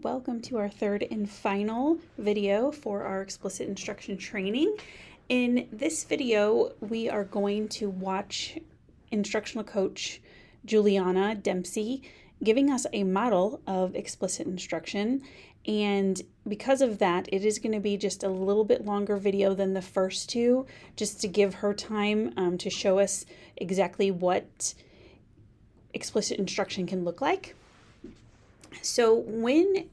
Welcome to our third and final video for our explicit instruction training. In this video, we are going to watch instructional coach Juliana Dempsey giving us a model of explicit instruction. And because of that, it is going to be just a little bit longer video than the first two, just to give her time to show us exactly what explicit instruction can look like. So when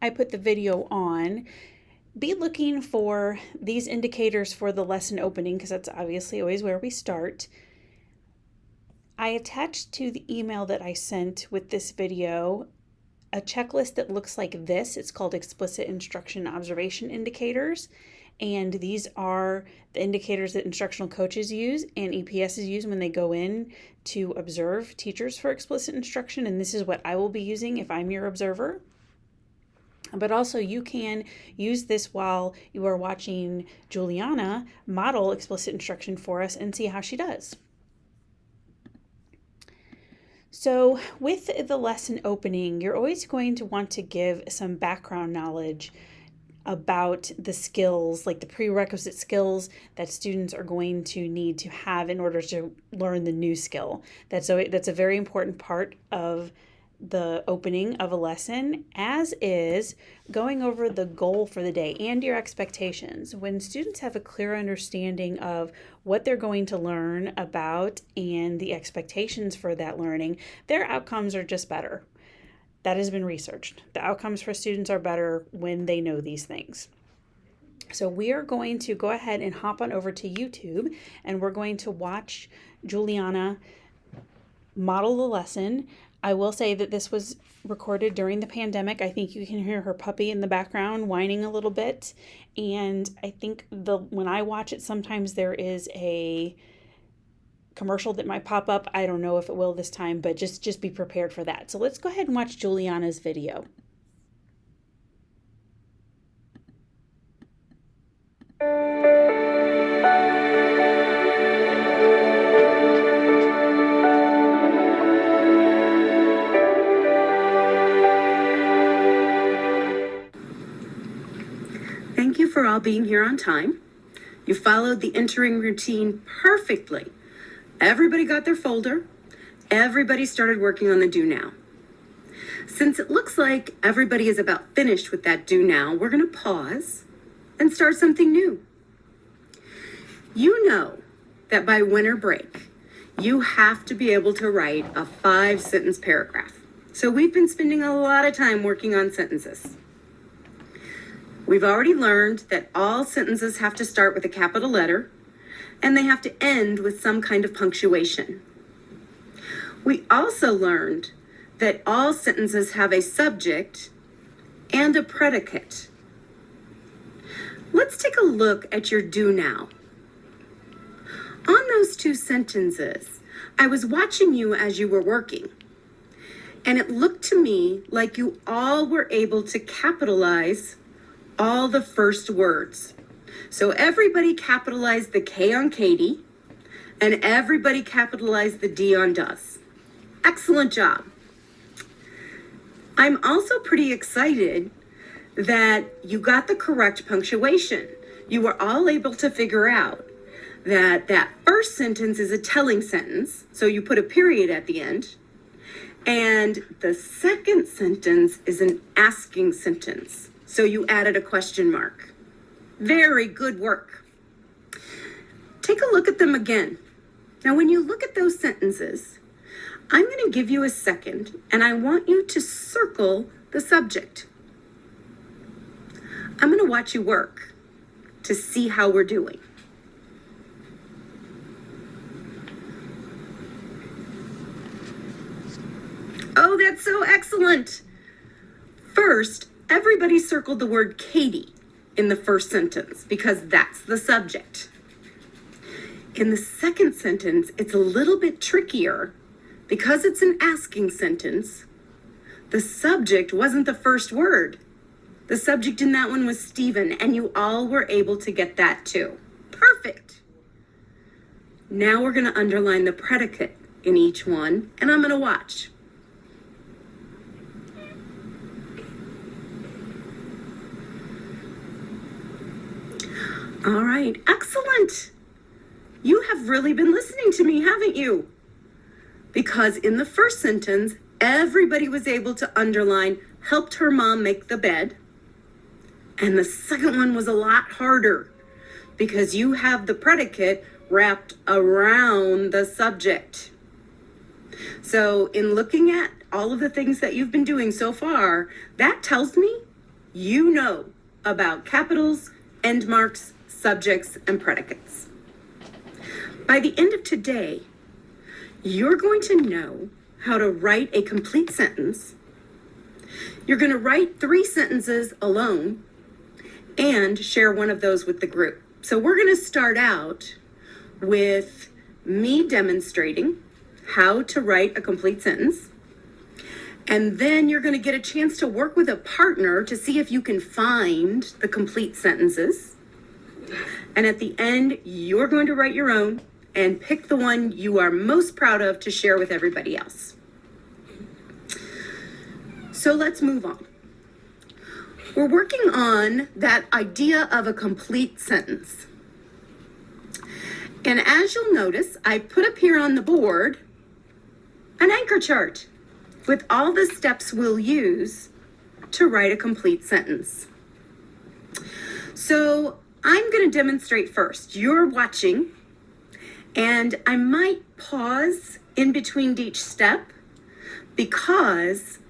I put the video on, be looking for these indicators for the lesson opening, because that's obviously always where we start. I attached to the email that I sent with this video a checklist that looks like this. It's called Explicit Instruction Observation Indicators. And these are the indicators that instructional coaches use and EPSs use when they go in to observe teachers for explicit instruction. And this is what I will be using if I'm your observer. But also you can use this while you are watching Juliana model explicit instruction for us and see how she does. So with the lesson opening, you're always going to want to give some background knowledge about the skills, like the prerequisite skills that students are going to need to have in order to learn the new skill. That's a very important part of the opening of a lesson, as is going over the goal for the day and your expectations. When students have a clear understanding of what they're going to learn about and the expectations for that learning, their outcomes are just better. That has been researched. The outcomes for students are better when they know these things. So we are going to go ahead and hop on over to YouTube, and we're going to watch Juliana model the lesson. I will say that this was recorded during the pandemic. I think you can hear her puppy in the background whining a little bit. And I think when I watch it, sometimes there is a commercial that might pop up. I don't know if it will this time, but just be prepared for that. So let's go ahead and watch Juliana's video. Thank you for all being here on time. You followed the entering routine perfectly. Everybody got their folder. Everybody started working on the do now. Since it looks like everybody is about finished with that do now, we're going to pause and start something new. You know that by winter break, you have to be able to write a 5-sentence paragraph. So we've been spending a lot of time working on sentences. We've already learned that all sentences have to start with a capital letter, and they have to end with some kind of punctuation. We also learned that all sentences have a subject and a predicate. Let's take a look at your do now. On those 2 sentences, I was watching you as you were working, and it looked to me like you all were able to capitalize all the first words. So everybody capitalized the K on Katie, and everybody capitalized the D on does. Excellent job. I'm also pretty excited that you got the correct punctuation. You were all able to figure out that first sentence is a telling sentence, so you put a period at the end, and the second sentence is an asking sentence, so you added a question mark. Very good work. Take a look at them again. Now, when you look at those sentences, I'm going to give you a second, and I want you to circle the subject. I'm going to watch you work to see how we're doing. Oh, that's so excellent. First, everybody circled the word Katie in the first sentence because that's the subject. In the second sentence, it's a little bit trickier because it's an asking sentence. The subject wasn't the first word. The subject in that one was Stephen, and you all were able to get that too. Perfect. Now we're going to underline the predicate in each one, and I'm going to watch. All right, excellent. You have really been listening to me, haven't you? Because in the first sentence, everybody was able to underline, helped her mom make the bed. And the second one was a lot harder because you have the predicate wrapped around the subject. So in looking at all of the things that you've been doing so far, that tells me you know about capitals, end marks, subjects, and predicates. By the end of today, you're going to know how to write a complete sentence. You're going to write 3 sentences alone and share one of those with the group. So we're going to start out with me demonstrating how to write a complete sentence. And then you're going to get a chance to work with a partner to see if you can find the complete sentences. And at the end, you're going to write your own and pick the one you are most proud of to share with everybody else. So let's move on. We're working on that idea of a complete sentence. And as you'll notice, I put up here on the board an anchor chart with all the steps we'll use to write a complete sentence. So I'm going to demonstrate first. You're watching, and I might pause in between each step because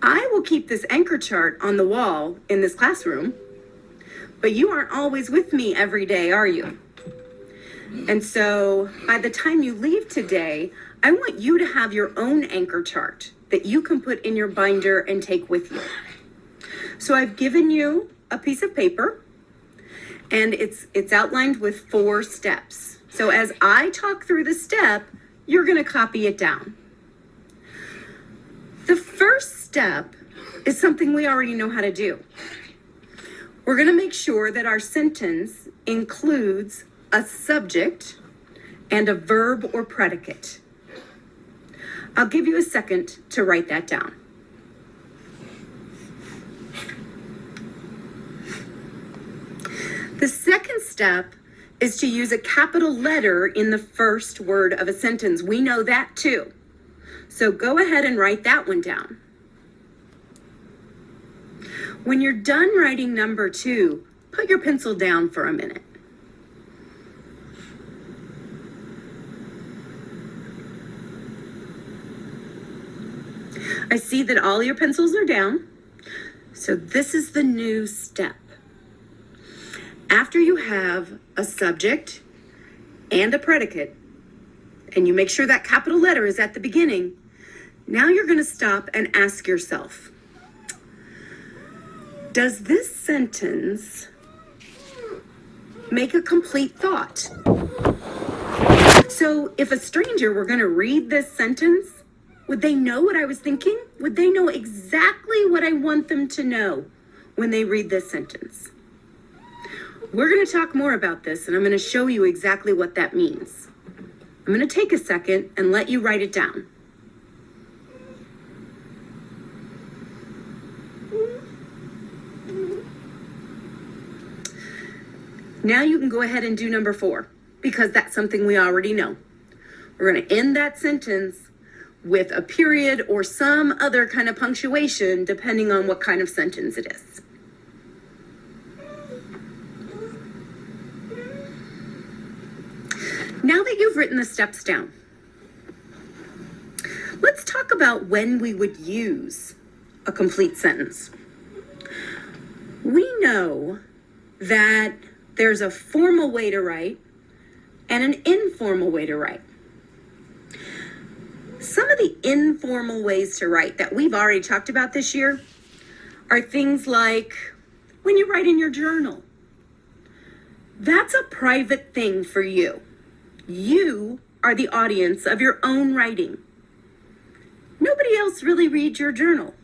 I will keep this anchor chart on the wall in this classroom, but you aren't always with me every day, are you? And so by the time you leave today, I want you to have your own anchor chart that you can put in your binder and take with you. So I've given you a piece of paper, and it's outlined with 4 steps. So as I talk through the step, you're going to copy it down. The first step is something we already know how to do. We're going to make sure that our sentence includes a subject and a verb or predicate. I'll give you a second to write that down. The second step is to use a capital letter in the first word of a sentence. We know that too. So go ahead and write that one down. When you're done writing number 2, put your pencil down for a minute. I see that all your pencils are down. So this is the new step. After you have a subject and a predicate, and you make sure that capital letter is at the beginning, now you're going to stop and ask yourself, does this sentence make a complete thought? So if a stranger were going to read this sentence, would they know what I was thinking? Would they know exactly what I want them to know when they read this sentence? We're going to talk more about this, and I'm going to show you exactly what that means. I'm going to take a second and let you write it down. Now you can go ahead and do number 4, because that's something we already know. We're going to end that sentence with a period or some other kind of punctuation, depending on what kind of sentence it is. Now that you've written the steps down, let's talk about when we would use a complete sentence. We know that there's a formal way to write and an informal way to write. Some of the informal ways to write that we've already talked about this year are things like when you write in your journal. That's a private thing for you. You are the audience of your own writing. Nobody else really reads your journal.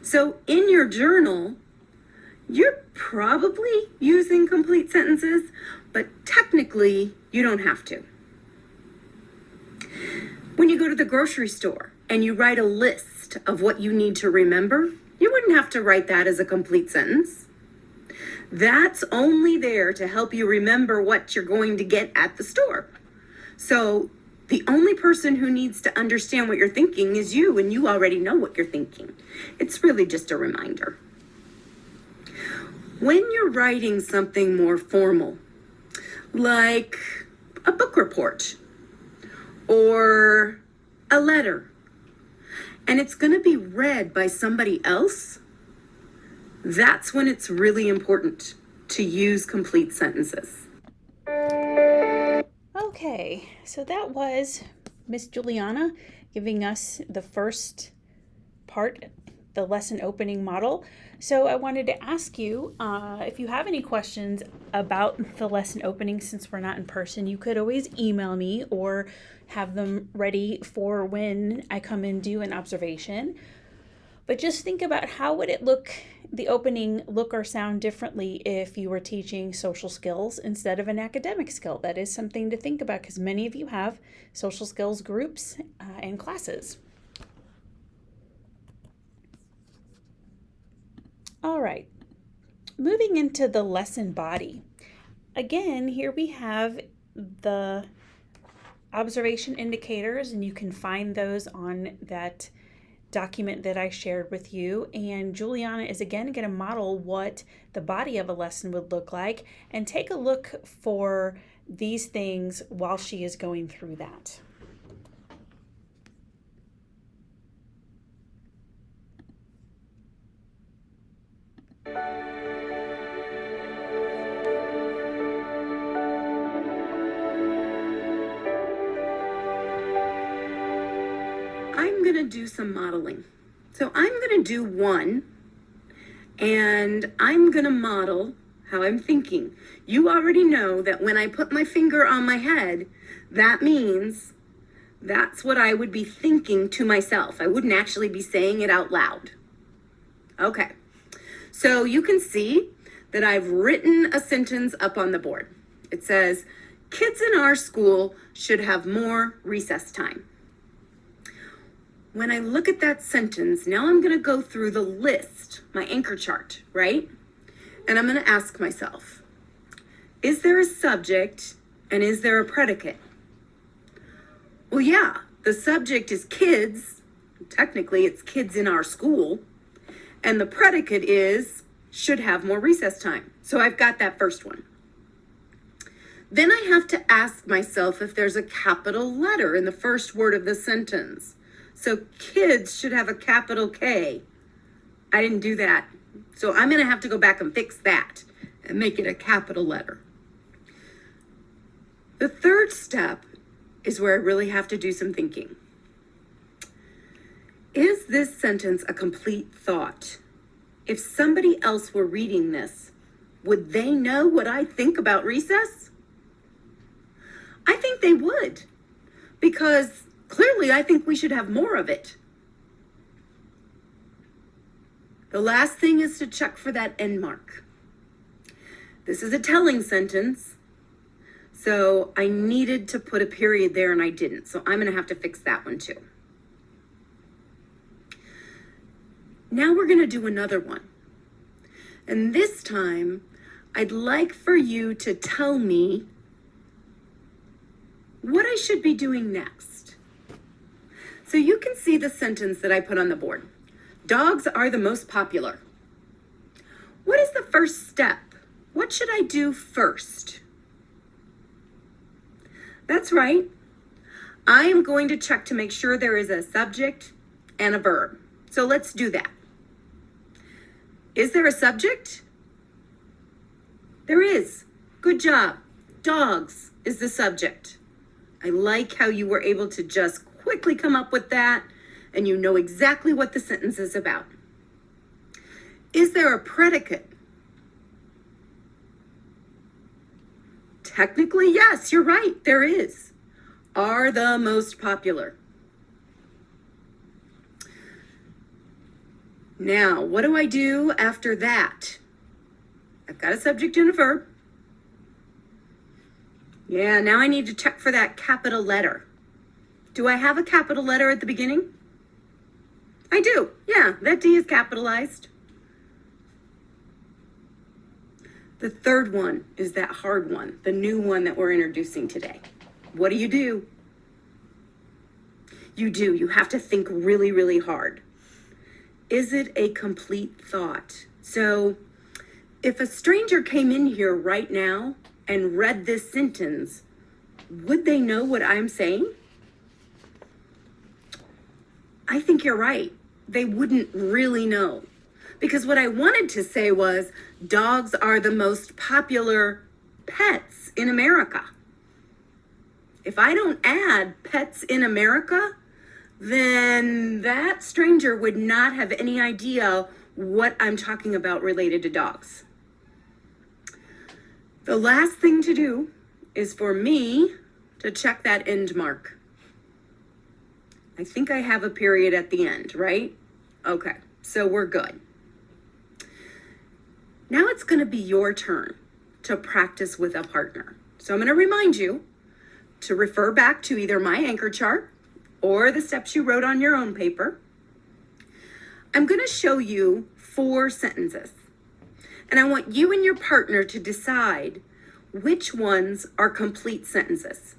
So in your journal, you're probably using complete sentences, but technically you don't have to. When you go to the grocery store and you write a list of what you need to remember, you wouldn't have to write that as a complete sentence. That's only there to help you remember what you're going to get at the store. So the only person who needs to understand what you're thinking is you, and you already know what you're thinking. It's really just a reminder. When you're writing something more formal, like a book report or a letter, and it's going to be read by somebody else, that's when it's really important to use complete sentences. Okay, so that was Miss Juliana giving us the first part, the lesson opening model. So I wanted to ask you if you have any questions about the lesson opening. Since we're not in person, you could always email me or have them ready for when I come and do an observation. But just think about, how would it look, the opening look or sound differently if you were teaching social skills instead of an academic skill? That is something to think about, because many of you have social skills groups and classes. All right, moving into the lesson body. Again, here we have the observation indicators, and you can find those on that document that I shared with you. And Juliana is again going to model what the body of a lesson would look like, and take a look for these things while she is going through that. I'm going to do some modeling. So I'm going to do one, and I'm going to model how I'm thinking. You already know that when I put my finger on my head, that means that's what I would be thinking to myself. I wouldn't actually be saying it out loud. Okay, so you can see that I've written a sentence up on the board. It says, kids in our school should have more recess time. When I look at that sentence, now I'm going to go through the list, my anchor chart, right? And I'm going to ask myself, is there a subject and is there a predicate? Well, yeah, the subject is kids. Technically, it's kids in our school. And the predicate is should have more recess time. So I've got that first one. Then I have to ask myself if there's a capital letter in the first word of the sentence. So kids should have a capital K. I didn't do that. So I'm going to have to go back and fix that and make it a capital letter. The third step is where I really have to do some thinking. Is this sentence a complete thought? If somebody else were reading this, would they know what I think about recess? I think they would, because clearly I think we should have more of it. The last thing is to check for that end mark. This is a telling sentence, so I needed to put a period there and I didn't. So I'm going to have to fix that one too. Now we're going to do another one. And this time, I'd like for you to tell me what I should be doing next. So you can see the sentence that I put on the board. Dogs are the most popular. What is the first step? What should I do first? That's right. I am going to check to make sure there is a subject and a verb. So let's do that. Is there a subject? There is. Good job. Dogs is the subject. I like how you were able to just quickly come up with that, and you know exactly what the sentence is about. Is there a predicate? Technically, yes, you're right, there is. Are the most popular. Now, what do I do after that? I've got a subject and a verb. Yeah, now I need to check for that capital letter. Do I have a capital letter at the beginning? I do. Yeah, that D is capitalized. The third one is that hard one, the new one that we're introducing today. What do? You have to think really, really hard. Is it a complete thought? So if a stranger came in here right now and read this sentence, would they know what I'm saying? I think you're right. They wouldn't really know. Because what I wanted to say was dogs are the most popular pets in America. If I don't add pets in America, then that stranger would not have any idea what I'm talking about related to dogs. The last thing to do is for me to check that end mark. I think I have a period at the end, right? Okay, so we're good. Now it's going to be your turn to practice with a partner. So I'm going to remind you to refer back to either my anchor chart or the steps you wrote on your own paper. I'm going to show you 4 sentences. And I want you and your partner to decide which ones are complete sentences.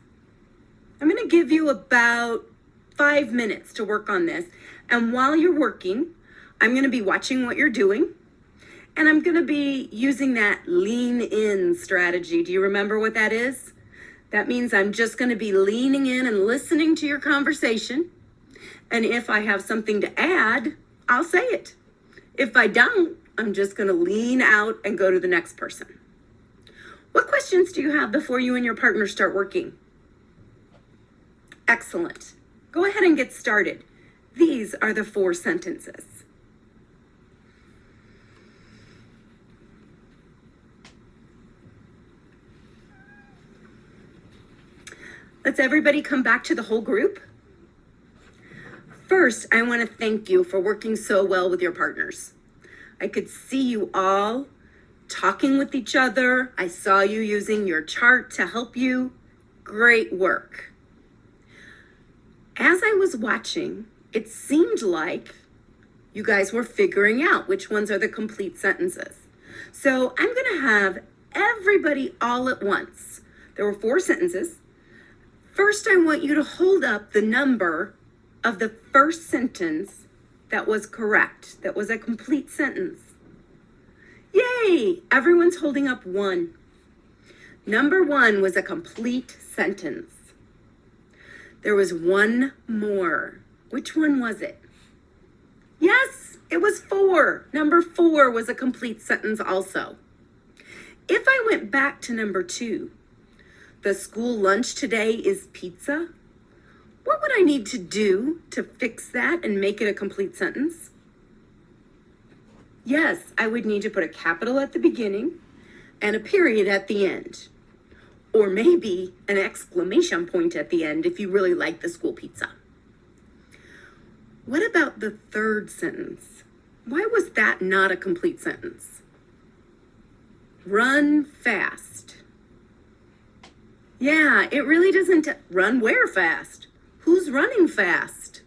I'm going to give you about 5 minutes to work on this. And while you're working, I'm going to be watching what you're doing. And I'm going to be using that lean in strategy. Do you remember what that is? That means I'm just going to be leaning in and listening to your conversation. And if I have something to add, I'll say it. If I don't, I'm just going to lean out and go to the next person. What questions do you have before you and your partner start working? Excellent. Go ahead and get started. These are the 4 sentences. Let's everybody come back to the whole group. First, I want to thank you for working so well with your partners. I could see you all talking with each other. I saw you using your chart to help you. Great work. As I was watching, it seemed like you guys were figuring out which ones are the complete sentences. So I'm going to have everybody all at once. There were 4 sentences. First, I want you to hold up the number of the first sentence that was correct, that was a complete sentence. Yay! Everyone's holding up 1. Number 1 was a complete sentence. There was 1 more. Which one was it? Yes, it was 4. Number 4 was a complete sentence also. If I went back to number 2, the school lunch today is pizza. What would I need to do to fix that and make it a complete sentence? Yes, I would need to put a capital at the beginning and a period at the end. Or maybe an exclamation point at the end if you really like the school pizza. What about the third sentence? Why was that not a complete sentence? Run fast. Yeah, it really doesn't run where fast? Who's running fast?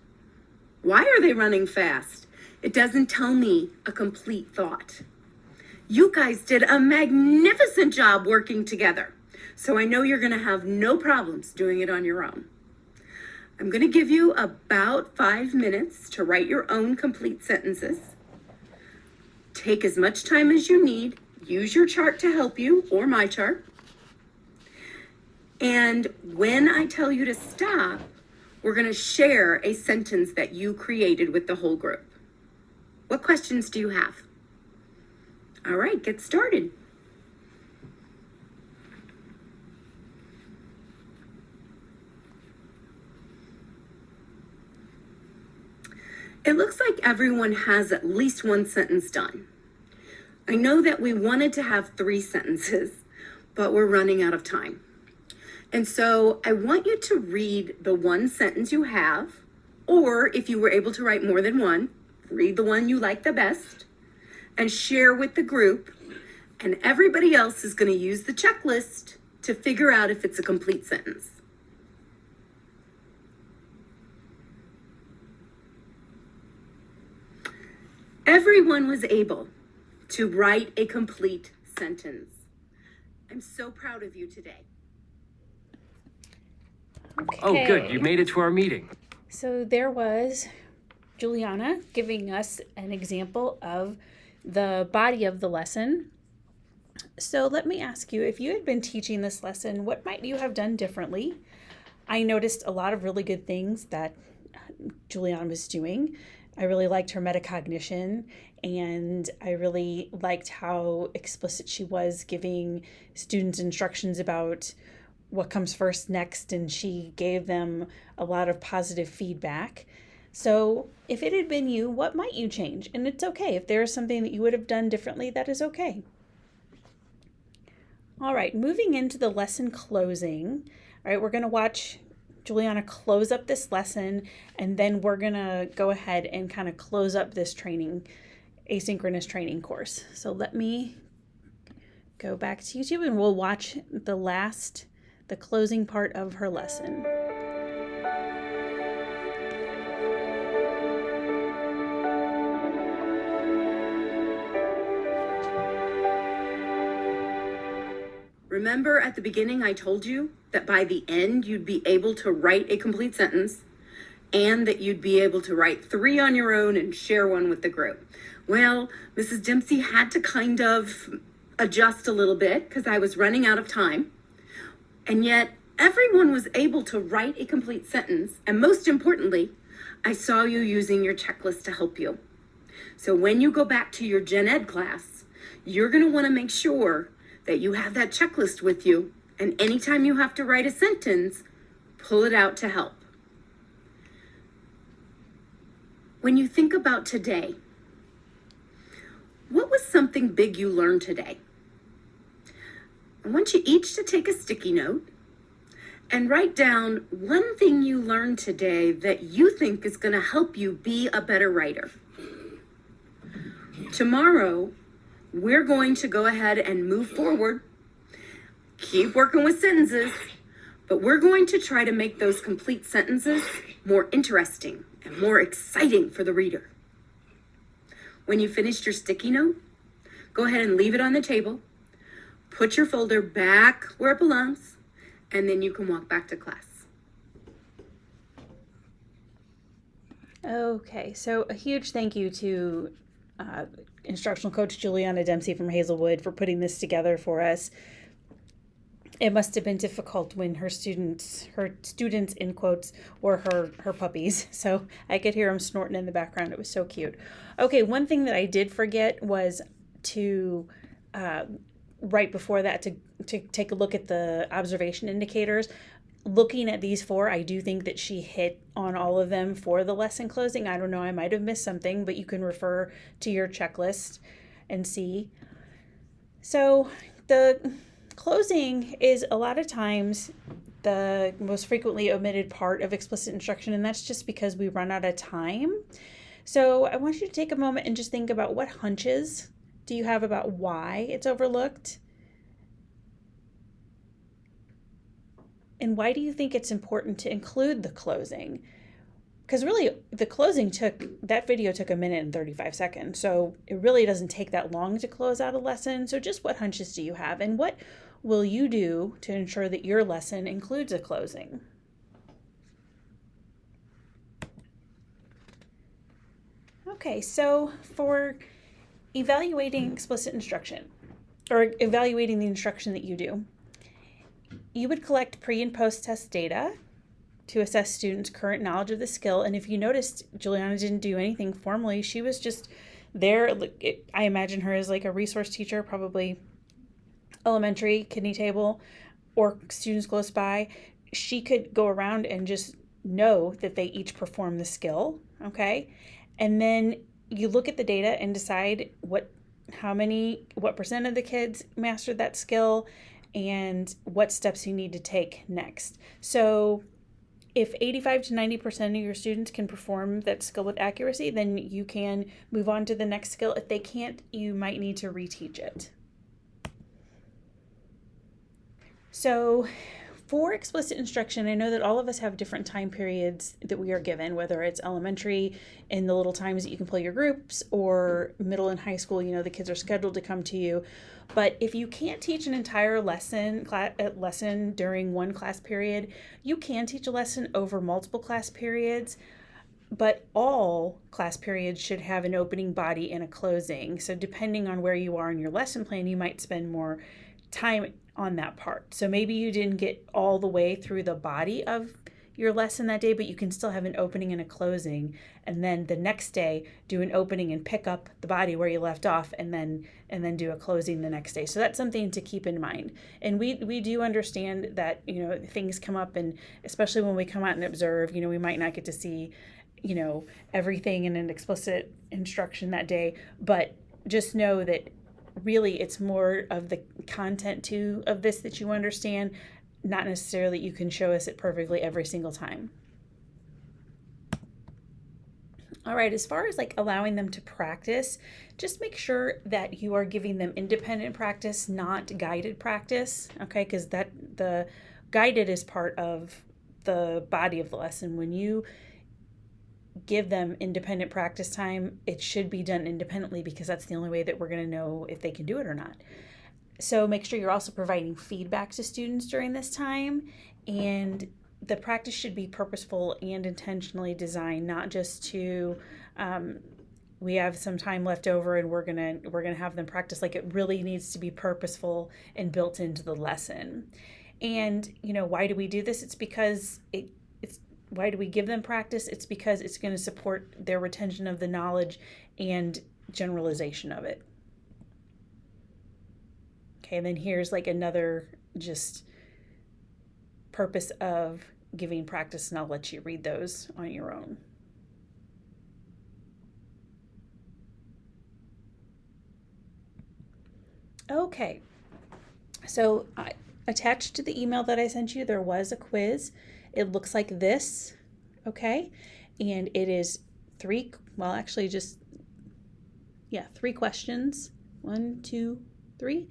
Why are they running fast? It doesn't tell me a complete thought. You guys did a magnificent job working together. So I know you're going to have no problems doing it on your own. I'm going to give you about 5 minutes to write your own complete sentences. Take as much time as you need. Use your chart to help you, or my chart. And when I tell you to stop, we're going to share a sentence that you created with the whole group. What questions do you have? All right, get started. It looks like everyone has at least 1 sentence done. I know that we wanted to have 3 sentences, but we're running out of time. And so I want you to read the 1 sentence you have, or if you were able to write more than 1, read the one you like the best and share with the group. And everybody else is going to use the checklist to figure out if it's a complete sentence. Everyone was able to write a complete sentence. I'm so proud of you today. Okay. Oh, good. You made it to our meeting. So there was Juliana giving us an example of the body of the lesson. So let me ask you, if you had been teaching this lesson, what might you have done differently? I noticed a lot of really good things that Juliana was doing. I really liked her metacognition, and I really liked how explicit she was giving students instructions about what comes first, next, and she gave them a lot of positive feedback. So if it had been you, what might you change? And it's okay. If there is something that you would have done differently, that is okay. All right, moving into the lesson closing. All right, we're going to watch Juliana close up this lesson, and then we're going to go ahead and kind of close up this training, asynchronous training course. So let me go back to YouTube and we'll watch the closing part of her lesson. Remember at the beginning I told you that by the end you'd be able to write a complete sentence and that you'd be able to write 3 on your own and share 1 with the group. Well, Mrs. Dempsey had to kind of adjust a little bit because I was running out of time. And yet everyone was able to write a complete sentence. And most importantly, I saw you using your checklist to help you. So when you go back to your Gen Ed class, you're going to want to make sure that you have that checklist with you. And anytime you have to write a sentence, pull it out to help. When you think about today, what was something big you learned today? I want you each to take a sticky note and write down one thing you learned today that you think is going to help you be a better writer. Tomorrow, we're going to go ahead and move forward, keep working with sentences, but we're going to try to make those complete sentences more interesting and more exciting for the reader. When you finished your sticky note, go ahead and leave it on the table, put your folder back where it belongs, and then you can walk back to class. Okay, so a huge thank you to instructional coach Juliana Dempsey from Hazelwood for putting this together for us. It must have been difficult when her students in quotes, were her puppies. So I could hear them snorting in the background. It was so cute. Okay, one thing that I did forget was to right before that to take a look at the observation indicators. Looking at these 4, I do think that she hit on all of them for the lesson closing. I don't know, I might have missed something, but you can refer to your checklist and see. So the closing is a lot of times the most frequently omitted part of explicit instruction, and that's just because we run out of time. So I want you to take a moment and just think about what hunches do you have about why it's overlooked? And why do you think it's important to include the closing? Because really, that video took 1 minute and 35 seconds. So it really doesn't take that long to close out a lesson. So just what hunches do you have? And what will you do to ensure that your lesson includes a closing? Okay, so for evaluating explicit instruction, or evaluating the instruction that you do, you would collect pre and post test data to assess students' current knowledge of the skill. And if you noticed, Juliana didn't do anything formally. She was just there. I imagine her as like a resource teacher, probably elementary, kidney table, or students close by. She could go around and just know that they each perform the skill, okay? And then you look at the data and decide what percent of the kids mastered that skill and what steps you need to take next. So if 85 to 90% of your students can perform that skill with accuracy, then you can move on to the next skill. If they can't, you might need to reteach it. So for explicit instruction, I know that all of us have different time periods that we are given, whether it's elementary in the little times that you can play your groups, or middle and high school, the kids are scheduled to come to you. But if you can't teach an entire lesson during one class period, you can teach a lesson over multiple class periods. But all class periods should have an opening body and a closing. So depending on where you are in your lesson plan, you might spend more time on that part. So maybe you didn't get all the way through the body of your lesson that day, but you can still have an opening and a closing. And then the next day, do an opening and pick up the body where you left off, and then do a closing the next day. So that's something to keep in mind. And we do understand that, things come up, and especially when we come out and observe, we might not get to see everything in an explicit instruction that day, but just know that really it's more of the content too of this that you understand, not necessarily you can show us it perfectly every single time. All right, as far as allowing them to practice, just make sure that you are giving them independent practice, not guided practice, okay? Because the guided is part of the body of the lesson. When you give them independent practice time, it should be done independently, because that's the only way that we're going to know if they can do it or not. So make sure you're also providing feedback to students during this time, and the practice should be purposeful and intentionally designed, not just to we have some time left over and we're gonna have them practice. It really needs to be purposeful and built into the lesson. And why do we do this? It's because why do we give them practice? It's because it's going to support their retention of the knowledge and generalization of it. Okay, and then here's another just purpose of giving practice, and I'll let you read those on your own. Okay, so attached to the email that I sent you, there was a quiz. It looks like this, okay? And it is three questions. 1, 2, 3.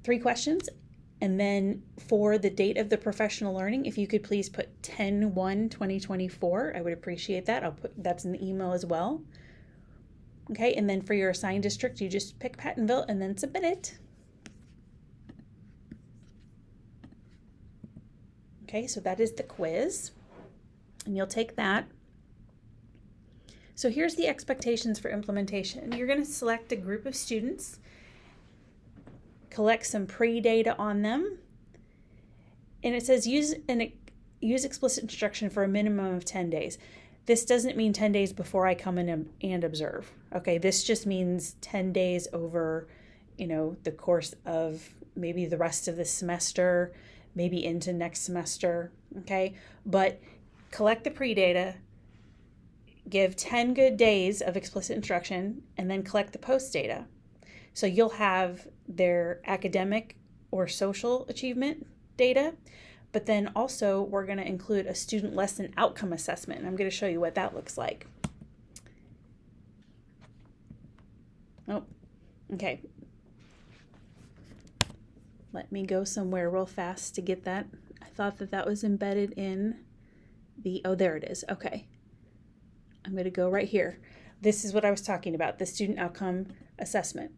3 questions. And then for the date of the professional learning, if you could please put 10/1/2024, I would appreciate that. That's in the email as well. Okay, and then for your assigned district, you just pick Pattonville and then submit it. Okay, so that is the quiz, and you'll take that. So here's the expectations for implementation. You're going to select a group of students, collect some pre-data on them, and it says use explicit instruction for a minimum of 10 days. This doesn't mean 10 days before I come in and observe. Okay, this just means 10 days over, the course of maybe the rest of the semester, maybe into next semester, okay? But collect the pre-data, give 10 good days of explicit instruction, and then collect the post-data. So you'll have their academic or social achievement data, but then also we're going to include a student lesson outcome assessment, and I'm going to show you what that looks like. Oh, okay. Let me go somewhere real fast to get that. I thought that was embedded in there it is. Okay. I'm going to go right here. This is what I was talking about, the student outcome assessment.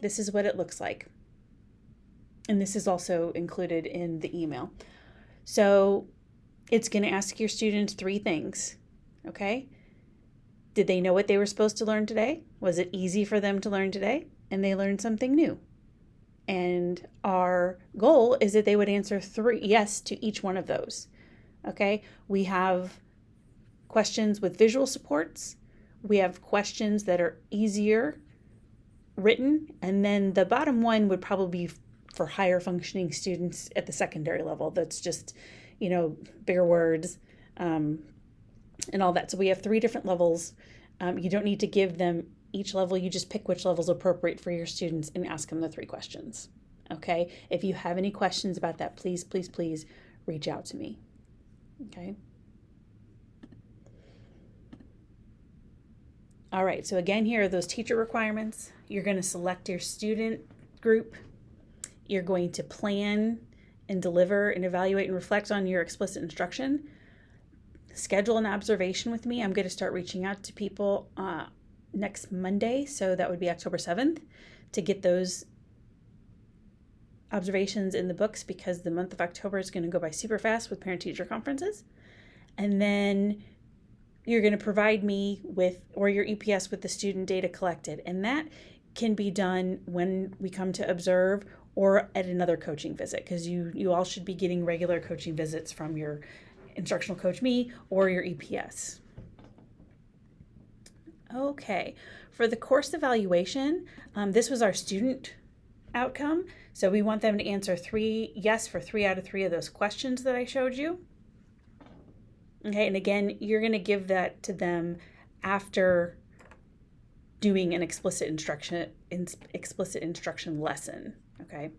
This is what it looks like. And this is also included in the email. So it's going to ask your students 3 things. Okay. Did they know what they were supposed to learn today? Was it easy for them to learn today? And they learned something new. And our goal is that they would answer 3 yes to each one of those. Okay, we have questions with visual supports. We have questions that are easier written. And then the bottom one would probably be for higher functioning students at the secondary level. That's just, bigger words and all that. So we have 3 different levels. You don't need to give them each level. You just pick which level is appropriate for your students and ask them the 3 questions. Okay. If you have any questions about that, please, please, please reach out to me. Okay. All right. So again, here are those teacher requirements. You're going to select your student group. You're going to plan and deliver and evaluate and reflect on your explicit instruction, schedule an observation with me. I'm going to start reaching out to people next Monday, so that would be October 7th, to get those observations in the books, because the month of October is going to go by super fast with parent-teacher conferences. And then you're going to provide me with, or your EPS, with the student data collected. And that can be done when we come to observe or at another coaching visit, because you all should be getting regular coaching visits from your instructional coach, me, or your EPS. Okay, for the course evaluation, this was our student outcome. So we want them to answer yes for 3 out of 3 of those questions that I showed you. Okay, and again, you're going to give that to them after doing an explicit instruction lesson. Okay,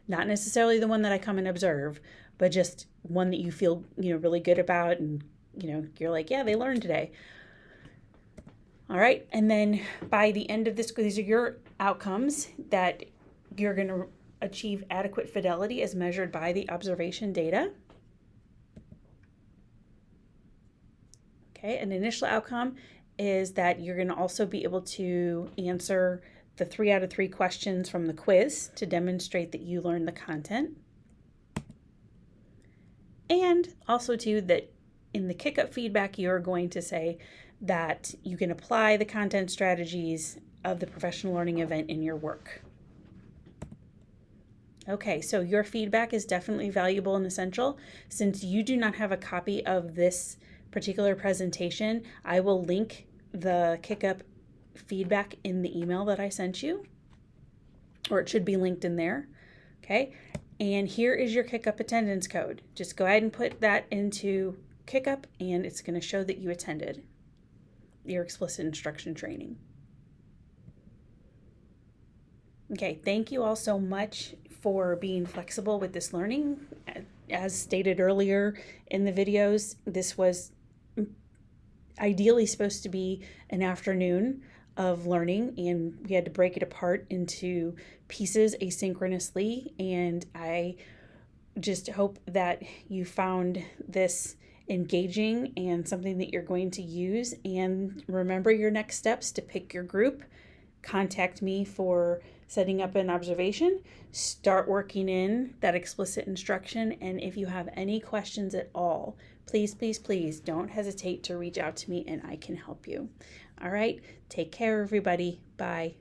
not necessarily the one that I come and observe, but just one that you feel really good about, and you're like, yeah, they learned today. All right, and then by the end of this, these are your outcomes that you're going to achieve adequate fidelity as measured by the observation data. Okay, an initial outcome is that you're going to also be able to answer the 3 out of 3 questions from the quiz to demonstrate that you learned the content. And also too, that in the kick-up feedback, you're going to say that you can apply the content strategies of the professional learning event in your work. Okay, so your feedback is definitely valuable and essential. Since you do not have a copy of this particular presentation, I will link the kick-up feedback in the email that I sent you, or it should be linked in there. Okay, and here is your kick-up attendance code. Just go ahead and put that into kick-up, and it's going to show that you attended your explicit instruction training. Okay, thank you all so much for being flexible with this learning. As stated earlier in the videos, this was ideally supposed to be an afternoon of learning, and we had to break it apart into pieces asynchronously, and I just hope that you found this engaging and something that you're going to use. And remember your next steps: to pick your group, contact me for setting up an observation, start working in that explicit instruction, and if you have any questions at all, please, please, please don't hesitate to reach out to me and I can help you. All right, take care, everybody. Bye.